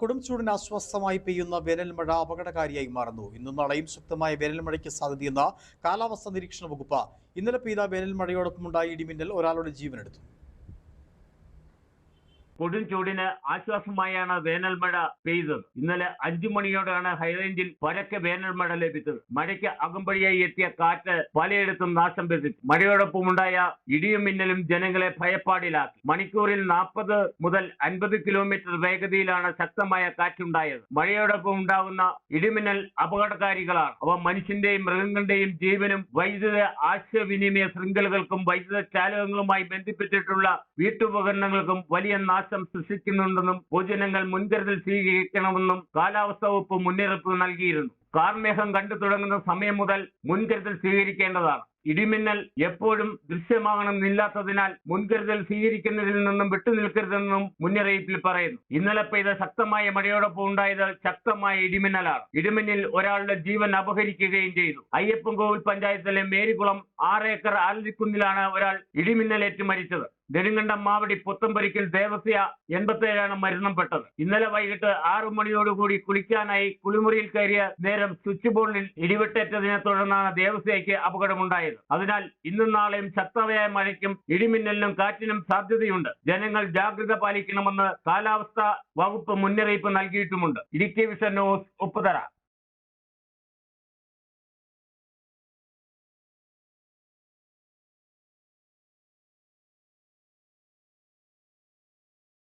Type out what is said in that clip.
കൊടുംചൂടിന് ആശ്വാസമായി പെയ്യുന്ന വേനൽമഴ അപകടകാരിയായി മാറുന്നു. ഇന്നും നാളെയും ശക്തമായ വേനൽമഴയ്ക്ക് സാധ്യതയെന്ന കാലാവസ്ഥാ നിരീക്ഷണ വകുപ്പ്. ഇന്നലെ പെയ്ത വേനൽമഴയോടൊപ്പമുണ്ടായ ഇടിമിന്നൽ ഒരാളുടെ ജീവനെടുത്തു. കൊടുംചൂടിന് ആശ്വാസമായാണ് വേനൽമഴ പെയ്തത്. ഇന്നലെ 5 മണിയോടെയാണ് ഹൈറേഞ്ചിൽ പരക്കെ വേനൽമഴ ലഭിച്ചത്. മഴയ്ക്ക് അകമ്പടിയായി എത്തിയ കാറ്റ് പലയിടത്തും നാശം വിതച്ചു. മഴയോടൊപ്പമുണ്ടായ ഇടിയും മിന്നലും ജനങ്ങളെ ഭയപ്പാടിലാക്കി. മണിക്കൂറിൽ 40 മുതൽ 50 കിലോമീറ്റർ വേഗതയിലാണ് ശക്തമായ കാറ്റുണ്ടായത്. മഴയോടൊപ്പം ഉണ്ടാകുന്ന ഇടിമിന്നൽ അപകടകാരികളാണ്. അവ മനുഷ്യന്റെയും മൃഗങ്ങളുടെയും ജീവനും വൈദ്യുത ആശയവിനിമയ ശൃംഖലകൾക്കും വൈദ്യുത ചാലകങ്ങളുമായി ബന്ധിപ്പിച്ചിട്ടുള്ള വീട്ടുപകരണങ്ങൾക്കും വലിയ സൃഷ്ടിക്കുന്നുണ്ടെന്നും പൊതുജനങ്ങൾ മുൻകരുതൽ സ്വീകരിക്കണമെന്നും കാലാവസ്ഥാ വകുപ്പ് മുന്നറിയിപ്പ് നൽകിയിരുന്നു. കാർമേഘം കണ്ടു തുടങ്ങുന്ന സമയം മുതൽ മുൻകരുതൽ സ്വീകരിക്കേണ്ടതാണ്. ഇടിമിന്നൽ എപ്പോഴും ദൃശ്യമാകണമെന്നില്ലാത്തതിനാൽ മുൻകരുതൽ സ്വീകരിക്കുന്നതിൽ നിന്നും വിട്ടുനിൽക്കരുതെന്നും മുന്നറിയിപ്പിൽ പറയുന്നു. ഇന്നലെ പെയ്ത ശക്തമായ മഴയോടൊപ്പം ഉണ്ടായത് ശക്തമായ ഇടിമിന്നലാണ്. ഇടിമിന്നൽ ഒരാളുടെ ജീവൻ അപഹരിക്കുകയും ചെയ്തു. അയ്യപ്പൻകോവിൽ പഞ്ചായത്തിലെ മേരികുളം 6 ഏക്കർ ആലരിക്കുന്നിലാണ് ഒരാൾ ഇടിമിന്നലേറ്റ് മരിച്ചത്. നെടുങ്കണ്ടം മാവടി പുത്തമ്പരിക്കൽ ദേവസ്യ 87 മരണപ്പെട്ടത്. ഇന്നലെ വൈകിട്ട് 6 മണിയോടുകൂടി കുളിക്കാനായി കുളിമുറിയിൽ കയറിയ നേരം സ്വിച്ച് ബോർഡിൽ ഇടിവെട്ടേറ്റതിനെ തുടർന്നാണ് ദേവസ്യയ്ക്ക് അപകടമുണ്ടായത്. അതിനാൽ ഇന്നും നാളെയും ശക്തമായ മഴയ്ക്കും ഇടിമിന്നലിനും കാറ്റിനും സാധ്യതയുണ്ട്. ജനങ്ങൾ ജാഗ്രത പാലിക്കണമെന്ന് കാലാവസ്ഥാ വകുപ്പ് മുന്നറിയിപ്പ് നൽകിയിട്ടുമുണ്ട്. Idukki vision news Upputhara.